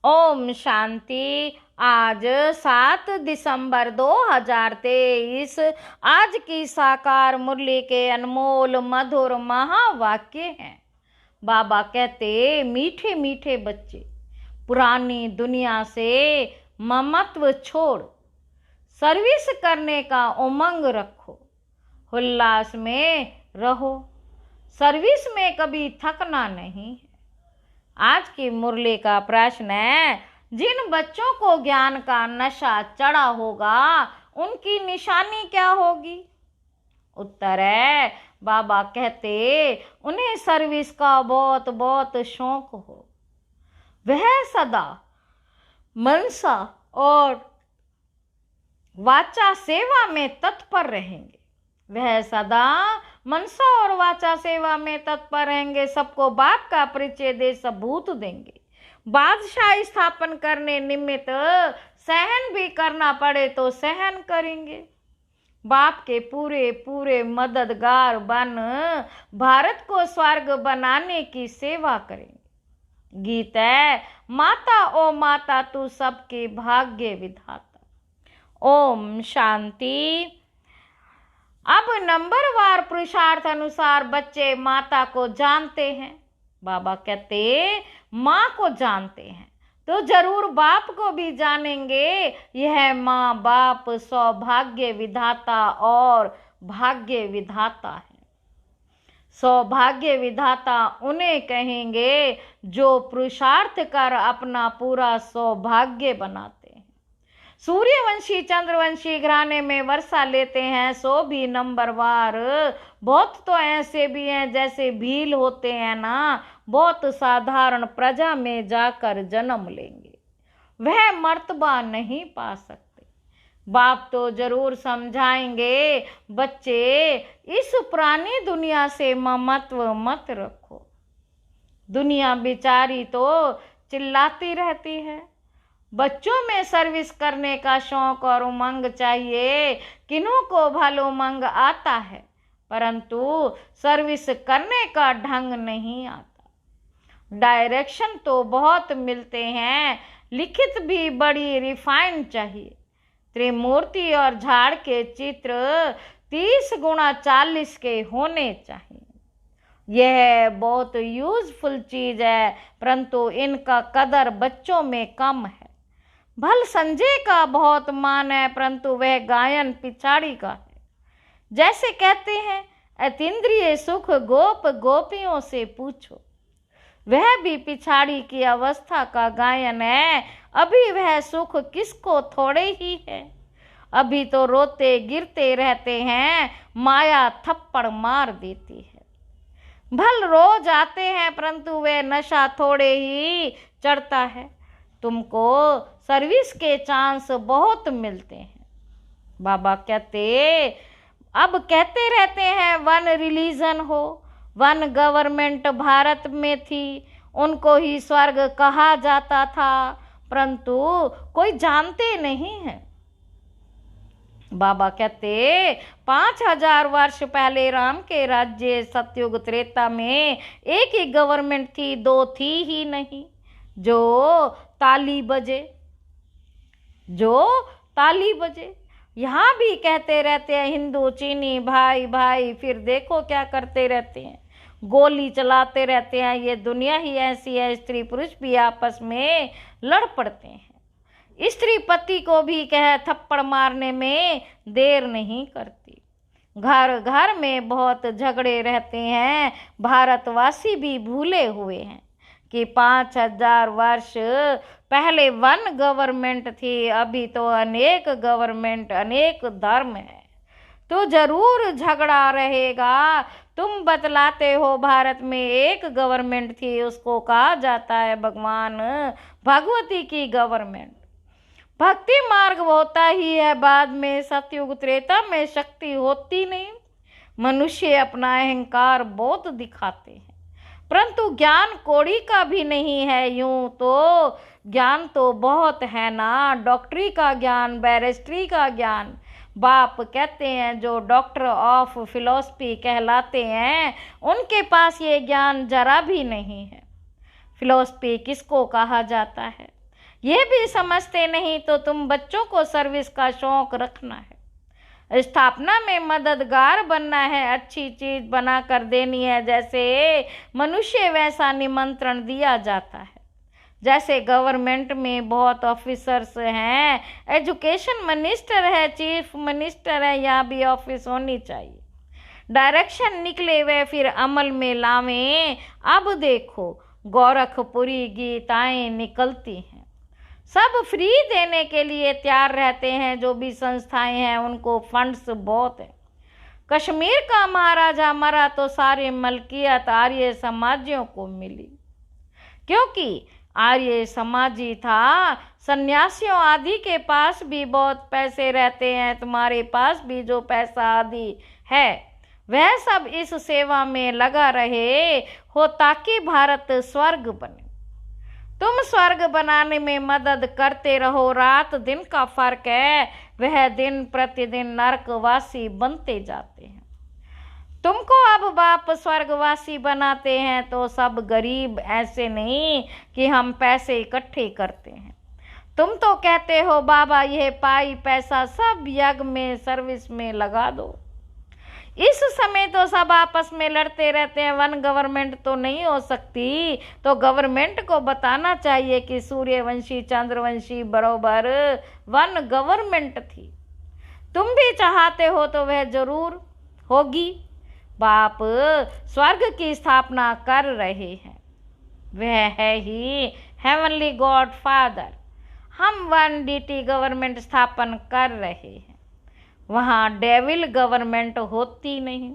ओम शांति। आज 7 दिसंबर 2023 आज की साकार मुरली के अनमोल मधुर महावाक्य हैं। बाबा कहते, मीठे मीठे बच्चे, पुरानी दुनिया से ममत्व छोड़ सर्विस करने का उमंग रखो, उल्लास में रहो, सर्विस में कभी थकना नहीं है। आज की मुरली का प्रश्न है, जिन बच्चों को ज्ञान का नशा चढ़ा होगा उनकी निशानी क्या होगी? उत्तर है, बाबा कहते उन्हें सर्विस का बहुत बहुत शौक हो, वह सदा मनसा और वाचा सेवा में तत्पर रहेंगे। वह सदा मनसा और वाचा सेवा में तत्पर रहेंगे। सबको बाप का परिचय दे सबूत देंगे। बादशाही स्थापन करने निमित्त सहन भी करना पड़े तो सहन करेंगे। बाप के पूरे पूरे मददगार बन भारत को स्वर्ग बनाने की सेवा करेंगे। गीत है, माता ओ माता तू सबके भाग्य विधाता। ओम शांति। अब नंबरवार पुरुषार्थ अनुसार बच्चे माता को जानते हैं। बाबा कहते माँ को जानते हैं तो जरूर बाप को भी जानेंगे। यह माँ बाप सौभाग्य विधाता और भाग्य विधाता है। सौभाग्य विधाता उन्हें कहेंगे जो पुरुषार्थ कर अपना पूरा सौभाग्य बनाते। सूर्यवंशी चंद्रवंशी घराने में वर्षा लेते हैं, सो भी नंबरवार। बहुत तो ऐसे भी हैं जैसे भील होते हैं ना, बहुत साधारण प्रजा में जाकर जन्म लेंगे, वह मर्तबा नहीं पा सकते। बाप तो जरूर समझाएंगे, बच्चे इस पुरानी दुनिया से ममत्व मत रखो। दुनिया बेचारी तो चिल्लाती रहती है। बच्चों में सर्विस करने का शौक और उमंग चाहिए। किन्हों को भलो उमंग आता है, परंतु सर्विस करने का ढंग नहीं आता। डायरेक्शन तो बहुत मिलते हैं, लिखित भी बड़ी रिफाइन चाहिए। त्रिमूर्ति और झाड़ के चित्र 30 गुणा 40 के होने चाहिए। यह बहुत यूजफुल चीज है, परंतु इनका कदर बच्चों में कम है। भल संजय का बहुत मान है, परंतु वह गायन पिछाड़ी का है। जैसे कहते हैं, अतीन्द्रिय सुख गोप गोपियों से पूछो, वह भी पिछाड़ी की अवस्था का गायन है। अभी वह सुख किसको थोड़े ही है, अभी तो रोते गिरते रहते हैं, माया थप्पड़ मार देती है। भल रोज आते हैं, परंतु वह नशा थोड़े ही चढ़ता है। तुमको सर्विस के चांस बहुत मिलते हैं। बाबा कहते अब कहते रहते हैं, वन रिलीजन हो, वन गवर्नमेंट भारत में थी, उनको ही स्वर्ग कहा जाता था, परंतु कोई जानते नहीं है। बाबा कहते 5000 वर्ष पहले राम के राज्य सतयुग त्रेता में एक ही गवर्नमेंट थी, दो थी ही नहीं। जो ताली बजे यहाँ भी कहते रहते हैं, हिंदू चीनी भाई भाई, फिर देखो क्या करते रहते हैं, गोली चलाते रहते हैं। ये दुनिया ही ऐसी है, स्त्री पुरुष भी आपस में लड़ पड़ते हैं। स्त्री पति को भी कह थप्पड़ मारने में देर नहीं करती। घर घर में बहुत झगड़े रहते हैं। भारतवासी भी भूले हुए हैं कि 5000 वर्ष पहले वन गवर्नमेंट थी, अभी तो अनेक गवर्नमेंट, अनेक धर्म है, तो जरूर झगड़ा रहेगा। तुम बतलाते हो भारत में एक गवर्नमेंट थी, उसको कहा जाता है भगवान भगवती की गवर्नमेंट। भक्ति मार्ग होता ही है, बाद में सतयुग त्रेता में शक्ति होती नहीं। मनुष्य अपना अहंकार बहुत दिखाते हैं, परंतु ज्ञान कोड़ी का भी नहीं है। यूं तो ज्ञान तो बहुत है ना, डॉक्टरी का ज्ञान, बैरिस्ट्री का ज्ञान। बाप कहते हैं जो डॉक्टर ऑफ फिलॉसफी कहलाते हैं, उनके पास ये ज्ञान जरा भी नहीं है। फिलॉसफी किसको कहा जाता है? ये भी समझते नहीं तो तुम बच्चों को सर्विस का शौक रखना है, स्थापना में मददगार बनना है, अच्छी चीज बना कर देनी है। जैसे मनुष्य वैसा निमंत्रण दिया जाता है। जैसे गवर्नमेंट में बहुत ऑफिसर्स हैं, एजुकेशन मिनिस्टर है, चीफ मिनिस्टर है, यहाँ भी ऑफिस होनी चाहिए। डायरेक्शन निकले वे फिर अमल में लावें। अब देखो गोरखपुरी गीताएं निकलती हैं, सब फ्री देने के लिए तैयार रहते हैं। जो भी संस्थाएं हैं उनको फंड्स बहुत है। कश्मीर का महाराजा मरा तो सारी मलकियत आर्य समाजियों को मिली, क्योंकि आर्य समाजी था। सन्यासियों आदि के पास भी बहुत पैसे रहते हैं, तुम्हारे पास भी जो पैसा आदि है वह सब इस सेवा में लगा रहे हो ताकि भारत स्वर्ग बने। तुम स्वर्ग बनाने में मदद करते रहो। रात दिन का फर्क है, वह दिन प्रतिदिन नरकवासी बनते जाते हैं। तुमको अब बाप स्वर्गवासी बनाते हैं तो सब गरीब, ऐसे नहीं कि हम पैसे इकट्ठे करते हैं। तुम तो कहते हो बाबा यह पाई पैसा सब यज्ञ में सर्विस में लगा दो। इस समय तो सब आपस में लड़ते रहते हैं, वन गवर्नमेंट तो नहीं हो सकती। तो गवर्नमेंट को बताना चाहिए कि सूर्यवंशी चंद्रवंशी बराबर वन गवर्नमेंट थी। तुम भी चाहते हो तो वह जरूर होगी। बाप स्वर्ग की स्थापना कर रहे हैं, वह है ही हेवनली गॉड फादर। हम वन डीटी गवर्नमेंट स्थापन कर रहे हैं, वहाँ डेविल गवर्नमेंट होती नहीं।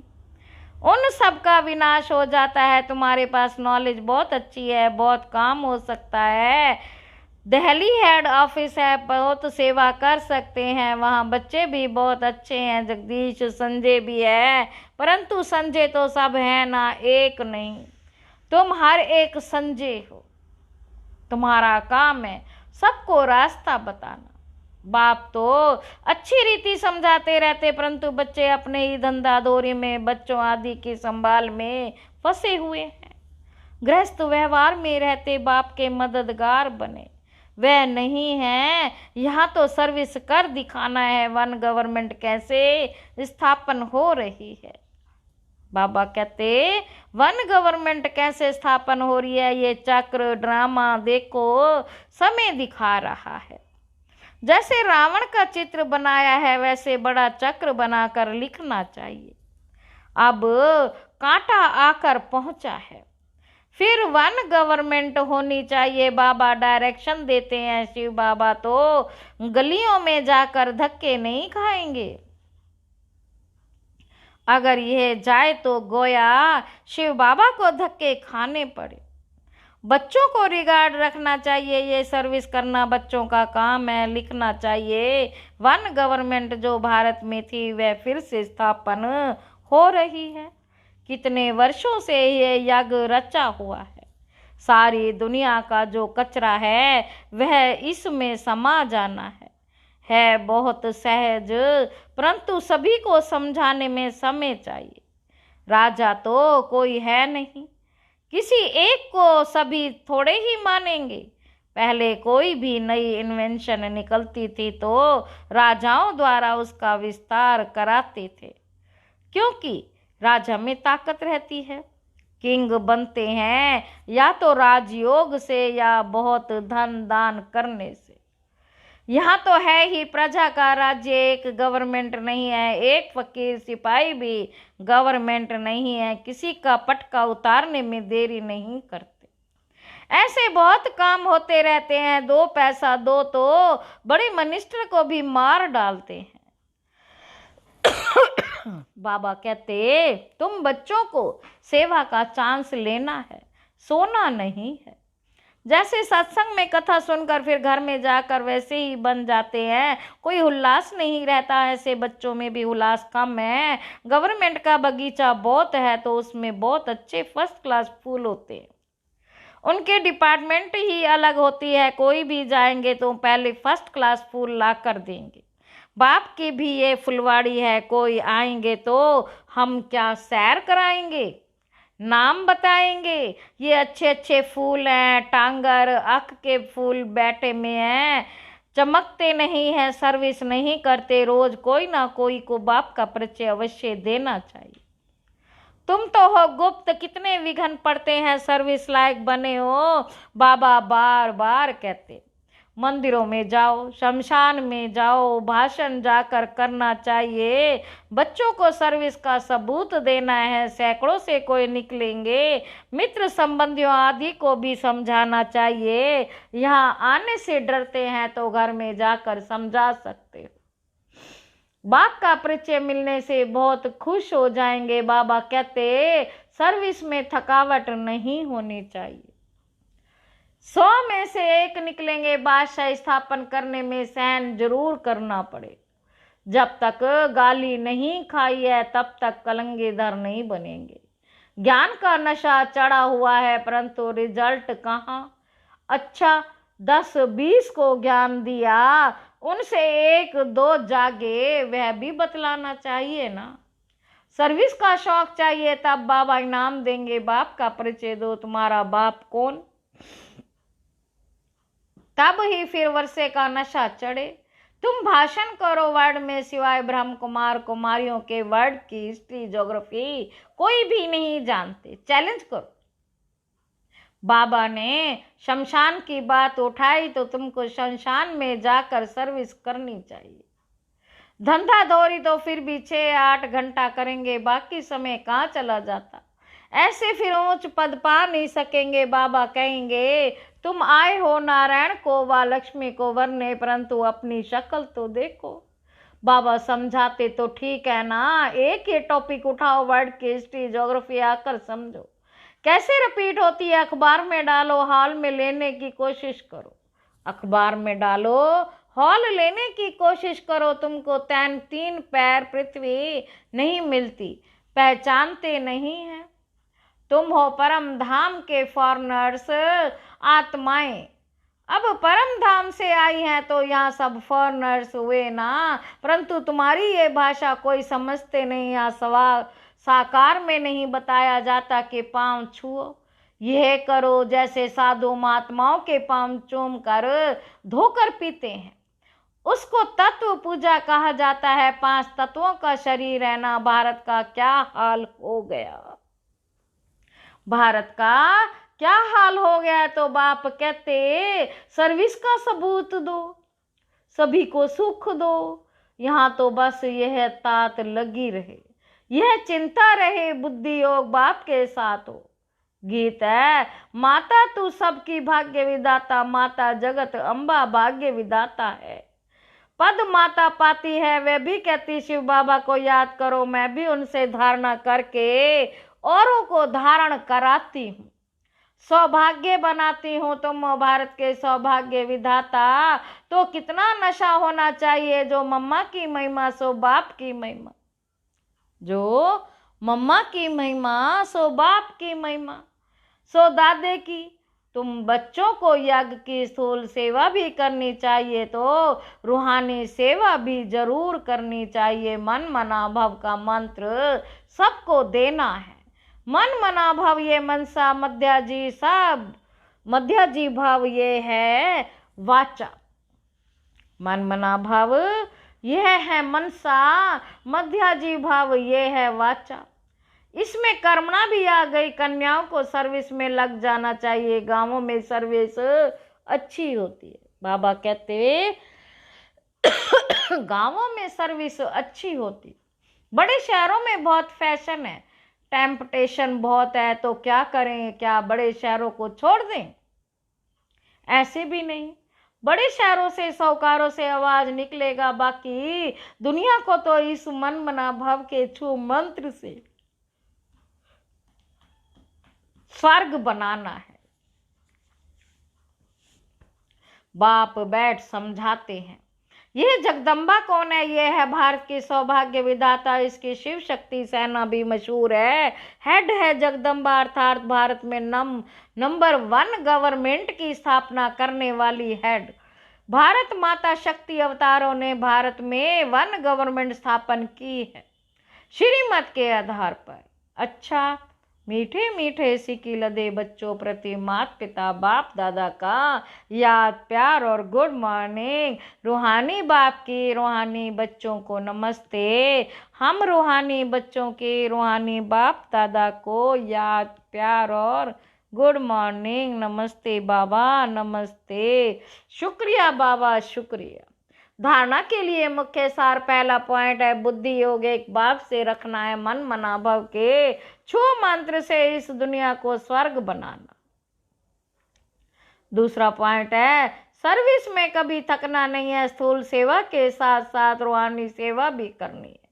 उन सब का विनाश हो जाता है। तुम्हारे पास नॉलेज बहुत अच्छी है, बहुत काम हो सकता है। दिल्ली हेड ऑफिस है, बहुत सेवा कर सकते हैं। वहाँ बच्चे भी बहुत अच्छे हैं, जगदीश संजय भी है, परंतु संजय तो सब है ना, एक नहीं। तुम हर एक संजय हो। तुम्हारा काम है सबको रास्ता बताना। बाप तो अच्छी रीति समझाते रहते, परंतु बच्चे अपने ही धंधा दौरी में, बच्चों आदि की संभाल में फंसे हुए हैं। गृहस्थ व्यवहार में रहते बाप के मददगार बने, वह नहीं है। यहाँ तो सर्विस कर दिखाना है। वन गवर्नमेंट कैसे स्थापन हो रही है। बाबा कहते वन गवर्नमेंट कैसे स्थापन हो रही है, ये चक्र ड्रामा देखो समय दिखा रहा है। जैसे रावण का चित्र बनाया है वैसे बड़ा चक्र बनाकर लिखना चाहिए। अब कांटा आकर पहुंचा है, फिर वन गवर्नमेंट होनी चाहिए। बाबा डायरेक्शन देते हैं। शिव बाबा तो गलियों में जाकर धक्के नहीं खाएंगे। अगर यह जाए तो गोया शिव बाबा को धक्के खाने पड़े। बच्चों को रिगार्ड रखना चाहिए, ये सर्विस करना बच्चों का काम है। लिखना चाहिए वन गवर्नमेंट जो भारत में थी वह फिर से स्थापन हो रही है। कितने वर्षों से ये यज्ञ रचा हुआ है। सारी दुनिया का जो कचरा है वह इसमें समा जाना है बहुत सहज, परंतु सभी को समझाने में समय चाहिए। राजा तो कोई है नहीं, किसी एक को सभी थोड़े ही मानेंगे। पहले कोई भी नई इन्वेंशन निकलती थी तो राजाओं द्वारा उसका विस्तार कराते थे, क्योंकि राजा में ताकत रहती है। किंग बनते हैं या तो राजयोग से या बहुत धन दान करने से। यहाँ तो है ही प्रजा का राज्य, एक गवर्नमेंट नहीं है। एक फकीर सिपाही भी गवर्नमेंट नहीं है। किसी का पटका उतारने में देरी नहीं करते। ऐसे बहुत काम होते रहते हैं। 2 पैसा दो तो बड़े मिनिस्टर को भी मार डालते हैं। बाबा कहते तुम बच्चों को सेवा का चांस लेना है, सोना नहीं है। जैसे सत्संग में कथा सुनकर फिर घर में जाकर वैसे ही बन जाते हैं, कोई उल्लास नहीं रहता। ऐसे बच्चों में भी उल्लास कम है। गवर्नमेंट का बगीचा बहुत है तो उसमें बहुत अच्छे फर्स्ट क्लास फूल होते हैं। उनके डिपार्टमेंट ही अलग होती है। कोई भी जाएंगे तो पहले फर्स्ट क्लास फूल ला कर देंगे। बाप की भी ये फुलवाड़ी है, कोई आएंगे तो हम क्या सैर कराएंगे। नाम बताएंगे, ये अच्छे अच्छे फूल हैं, टांगर अख के फूल बैठे में हैं, चमकते नहीं हैं, सर्विस नहीं करते, रोज कोई ना कोई को बाप का परिचय अवश्य देना चाहिए। तुम तो हो गुप्त, कितने विघ्न पड़ते हैं, सर्विस लायक बने हो, बाबा बार बार कहते। मंदिरों में जाओ, शमशान में जाओ, भाषण जाकर करना चाहिए, बच्चों को सर्विस का सबूत देना है, सैकड़ों से कोई निकलेंगे, मित्र संबंधियों आदि को भी समझाना चाहिए। यहाँ आने से डरते हैं तो घर में जाकर समझा सकते हो। बाप का परिचय मिलने से बहुत खुश हो जाएंगे। बाबा कहते सर्विस में थकावट नहीं होनी चाहिए। 100 में से एक निकलेंगे, बादशाह स्थापन करने में सहन जरूर करना पड़े। जब तक गाली नहीं खाई है तब तक कलंगीधर नहीं बनेंगे। ज्ञान का नशा चढ़ा हुआ है परंतु रिजल्ट कहाँ। अच्छा 10-20 को ज्ञान दिया, उनसे 1-2 जागे, वह भी बतलाना चाहिए ना। सर्विस का शौक चाहिए तब बाबा इनाम देंगे। बाप का परिचय दो, तुम्हारा बाप कौन, तब ही फिर वर्षे का नशा चढ़े। तुम भाषण करो वर्ड में, सिवाय ब्रह्म कुमार कुमारियों के वर्ड की हिस्ट्री ज्योग्राफी कोई भी नहीं जानते। चैलेंज करो। बाबा ने शमशान की बात उठाई तो तुमको शमशान में जाकर सर्विस करनी चाहिए। धंधा दौरी तो फिर भी 6-8 घंटा करेंगे, बाकी समय कहाँ चला जाता। ऐसे फिर ऊंच पद पा नहीं सकेंगे। बाबा कहेंगे तुम आए हो नारायण को व लक्ष्मी को वरने, परंतु अपनी शक्ल तो देखो। बाबा समझाते तो ठीक है ना, एक ही टॉपिक उठाओ, वर्ड की हिस्ट्री ज्योग्राफी आकर समझो। कैसे रिपीट होती है, अखबार में डालो, हॉल में लेने की कोशिश करो। अखबार में डालो, हॉल लेने की कोशिश करो। तुमको 3 पैर पृथ्वी नहीं मिलती, पहचानते नहीं है। तुम हो परम धाम के फॉरनर्स आत्माएं। अब परम धाम से आई हैं तो यहाँ सब फॉरनर्स हुए ना, परंतु तुम्हारी ये भाषा कोई समझते नहीं। यहाँ साकार में नहीं बताया जाता कि पांव छुओ, यह करो, जैसे साधु महात्माओं के पांव चूम कर धोकर पीते हैं। उसको तत्व पूजा कहा जाता है। 5 तत्वों का शरीर है ना। भारत का क्या हाल हो गया, भारत का क्या हाल हो गया। तो बाप कहते सर्विस का सबूत दो, सभी को सुख दो। यहाँ तो बस यह तात लगी रहे, यह चिंता रहे, बुद्धि योग बाप के साथ हो। गीत है, माता तू सबकी भाग्य विदाता, माता जगत अम्बा भाग्य विदाता है। पद माता पाती है, वह भी कहती शिव बाबा को याद करो। मैं भी उनसे धारणा करके औरों को धारण कराती हूँ, सौभाग्य बनाती हूँ। तुम भारत के सौभाग्य विधाता, तो कितना नशा होना चाहिए। जो मम्मा की महिमा सो बाप की महिमा, जो मम्मा की महिमा सो बाप की महिमा, सो दादे की। तुम बच्चों को यज्ञ की स्थूल सेवा भी करनी चाहिए तो रूहानी सेवा भी जरूर करनी चाहिए। मन मना भव का मंत्र सबको देना है। मन मना भव ये मनसा, मध्याजी सब मध्याजी भाव ये है वाचा। मन मना भाव यह है मनसा, मध्याजी भाव ये है वाचा। इसमें कर्मणा भी आ गई। कन्याओं को सर्विस में लग जाना चाहिए। गांवों में सर्विस अच्छी होती है। बाबा कहते गांवों में सर्विस अच्छी होती। बड़े शहरों में बहुत फैशन है, टेम्पटेशन बहुत है, तो क्या करें, क्या बड़े शहरों को छोड़ दें? ऐसे भी नहीं, बड़े शहरों से साहूकारों से आवाज निकलेगा। बाकी दुनिया को तो इस मन मना भाव के छू मंत्र से स्वर्ग बनाना है। बाप बैठ समझाते हैं। यह जगदम्बा कौन है? यह है भारत की सौभाग्य विधाता। इसकी शिव शक्ति सेना भी मशहूर है। हेड है जगदम्बा, अर्थात भारत में नंबर 1 गवर्नमेंट की स्थापना करने वाली हेड। भारत माता शक्ति अवतारों ने भारत में 1 गवर्नमेंट स्थापन की है श्रीमत के आधार पर। अच्छा, मीठे मीठे सिक्की लदे बच्चों प्रति माता पिता बाप दादा का याद प्यार और गुड मॉर्निंग। रूहानी बाप की रूहानी बच्चों को नमस्ते। हम रूहानी बच्चों के रूहानी बाप दादा को याद प्यार और गुड मॉर्निंग। नमस्ते बाबा, नमस्ते। शुक्रिया बाबा, शुक्रिया। धारणा के लिए मुख्य सार पहला पॉइंट है बुद्धि योग एक बाप से रखना है मन मनाभव के छू मंत्र से इस दुनिया को स्वर्ग बनाना। दूसरा पॉइंट है सर्विस में कभी थकना नहीं है, स्थूल सेवा के साथ साथ रूहानी सेवा भी करनी है।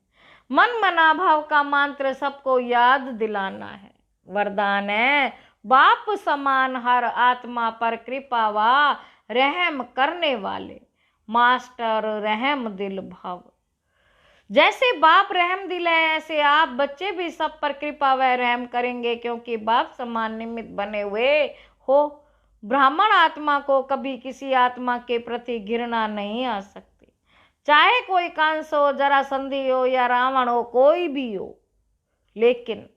मन मनाभव का मंत्र सबको याद दिलाना है। वरदान है बाप समान हर आत्मा पर कृपा व रहम करने वाले मास्टर रहम दिल भव। जैसे बाप रहम दिल है ऐसे आप बच्चे भी सब पर कृपा व रहम करेंगे, क्योंकि बाप समान निमित्त बने हुए हो। ब्राह्मण आत्मा को कभी किसी आत्मा के प्रति घृणा नहीं आ सकती, चाहे कोई कंस हो, जरासंधी हो या रावण हो, कोई भी हो। लेकिन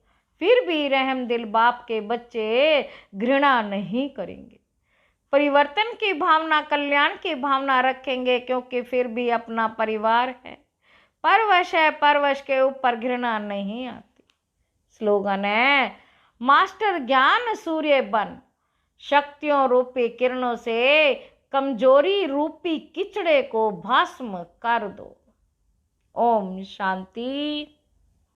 फिर भी रहम दिल बाप के बच्चे घृणा नहीं करेंगे, परिवर्तन की भावना कल्याण की भावना रखेंगे, क्योंकि फिर भी अपना परिवार है। परवश है, परवश के ऊपर घृणा नहीं आती। स्लोगन है मास्टर ज्ञान सूर्य बन, शक्तियों रूपी किरणों से कमजोरी रूपी किचड़े को भस्म कर दो। ओम शांति।